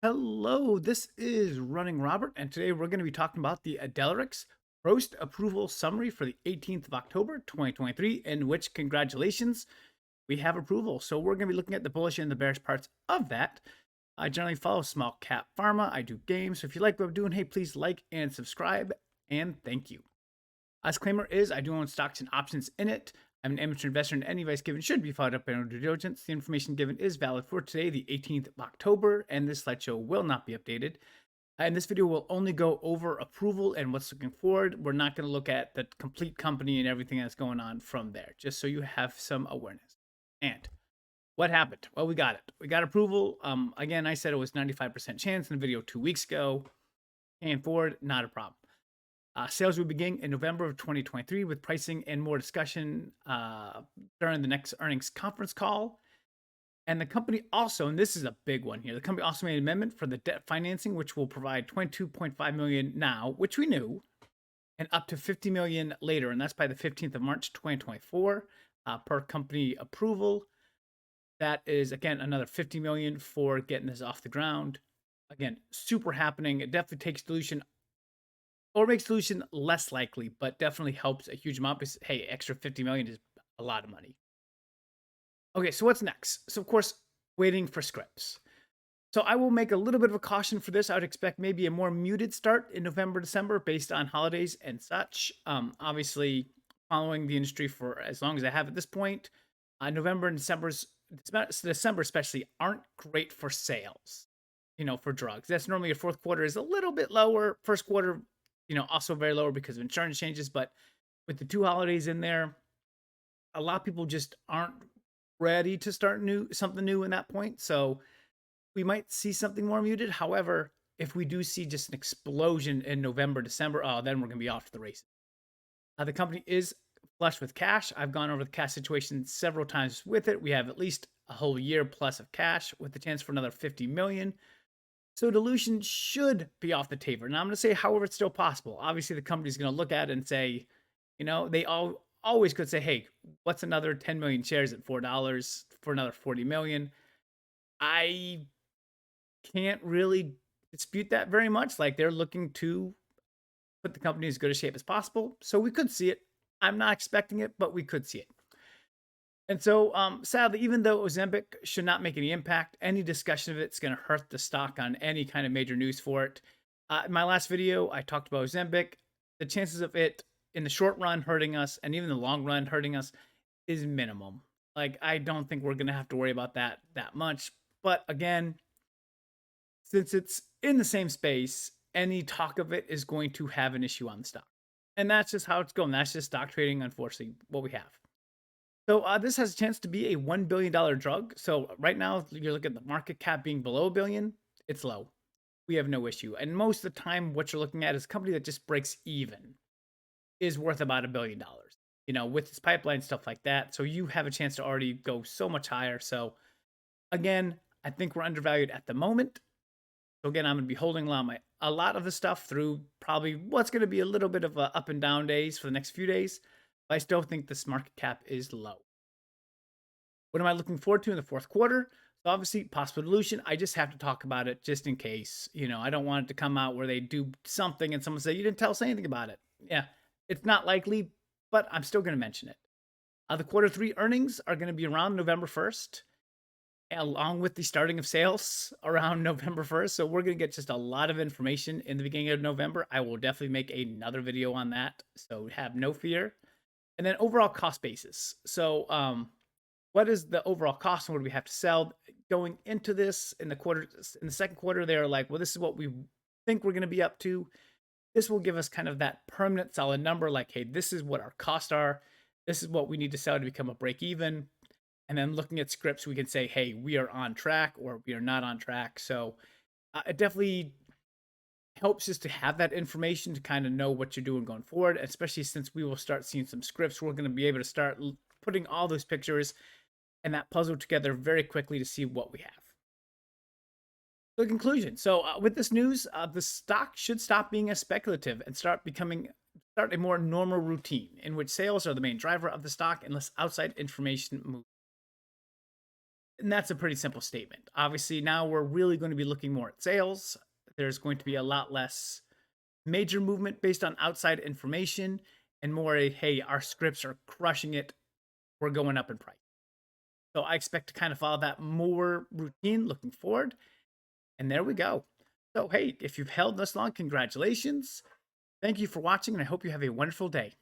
Hello, this is Running Robert, and today we're going to be talking about the Ardelyx post-approval summary for the 18th of October, 2023, in which, congratulations, we have approval. So we're going to be looking at the bullish and the bearish parts of that. I generally follow small cap pharma. I do games. So if you like what I'm doing, hey, please like and subscribe, and thank you. Disclaimer is I do own stocks and options in it. I'm an amateur investor, and any advice given should be followed up by due diligence. The information given is valid for today, the 18th of October, and this slideshow will not be updated. And this video will only go over approval and what's looking forward. We're not going to look at the complete company and everything that's going on from there, just so you have some awareness. And what happened? Well, we got it. We got approval. Again, I said it was 95% chance in the video 2 weeks ago. Came forward, not a problem. Sales will begin in November of 2023 with pricing and more discussion during the next earnings conference call. And the company also, and this is a big one here, the company also made an amendment for the debt financing, which will provide $22.5 million now, which we knew, and up to $50 million later, and that's by the 15th of March 2024 per company approval. That is, again, another $50 million for getting this off the ground. Again, super happening. It definitely takes dilution or makes dilution less likely, but definitely helps a huge amount because, hey, extra 50 million is a lot of money. Okay, so what's next? So, of course, waiting for scripts. So I will make a little bit of a caution for this. I would expect maybe a more muted start in November, December based on holidays and such. Obviously, following the industry for as long as I have at this point, November and December especially aren't great for sales, for drugs. That's normally your fourth quarter is a little bit lower. First quarter, also very lower because of insurance changes. But with the two holidays in there, a lot of people just aren't ready to start something new in that point. So we might see something more muted. However, if we do see just an explosion in November, December, then we're going to be off to the races. The company is flush with cash. I've gone over the cash situation several times with it. We have at least a whole year plus of cash with the chance for another 50 million. So dilution should be off the table. Now I'm going to say, however, it's still possible. Obviously, the company's going to look at it and say, they always could say, hey, what's another 10 million shares at $4 for another 40 million? I can't really dispute that very much. Like, they're looking to put the company as good a shape as possible. So we could see it. I'm not expecting it, but we could see it. And so, sadly, even though Ozempic should not make any impact, any discussion of it's going to hurt the stock on any kind of major news for it. In my last video, I talked about Ozempic. The chances of it in the short run hurting us and even the long run hurting us is minimum. Like, I don't think we're going to have to worry about that much. But again, since it's in the same space, any talk of it is going to have an issue on the stock. And that's just how it's going. That's just stock trading, unfortunately, what we have. So this has a chance to be a $1 billion drug. So right now, you're looking at the market cap being below $1 billion. It's low. We have no issue. And most of the time, what you're looking at is a company that just breaks even is worth about $1 billion, with its pipeline, stuff like that. So you have a chance to already go so much higher. So again, I think we're undervalued at the moment. So again, I'm going to be holding a lot of the stuff through probably what's going to be a little bit of a up and down days for the next few days. But I still think this market cap is low. What am I looking forward to in the fourth quarter? So obviously, possible dilution. I just have to talk about it just in case. I don't want it to come out where they do something and someone say, you didn't tell us anything about it. Yeah, it's not likely, but I'm still going to mention it. The quarter three earnings are going to be around November 1st, along with the starting of sales around November 1st. So we're going to get just a lot of information in the beginning of November. I will definitely make another video on that. So have no fear. And then overall cost basis. So what is the overall cost and what do we have to sell going into this in the second quarter? They're like, well, this is what we think we're going to be up to. This will give us kind of that permanent solid number. Like, hey, this is what our costs are. This is what we need to sell to become a break even. And then looking at scripts, we can say, hey, we are on track or we are not on track. So it definitely helps us to have that information to kind of know what you're doing going forward, especially since we will start seeing some scripts. We're going to be able to start putting all those pictures and that puzzle together very quickly to see what we have. So conclusion. So with this news, the stock should stop being as speculative and start a more normal routine in which sales are the main driver of the stock unless outside information moves. And that's a pretty simple statement. Obviously, now we're really going to be looking more at sales. There's going to be a lot less major movement based on outside information and more a, hey, our scripts are crushing it. We're going up in price. So I expect to kind of follow that more routine looking forward. And there we go. So, hey, if you've held this long, congratulations. Thank you for watching, and I hope you have a wonderful day.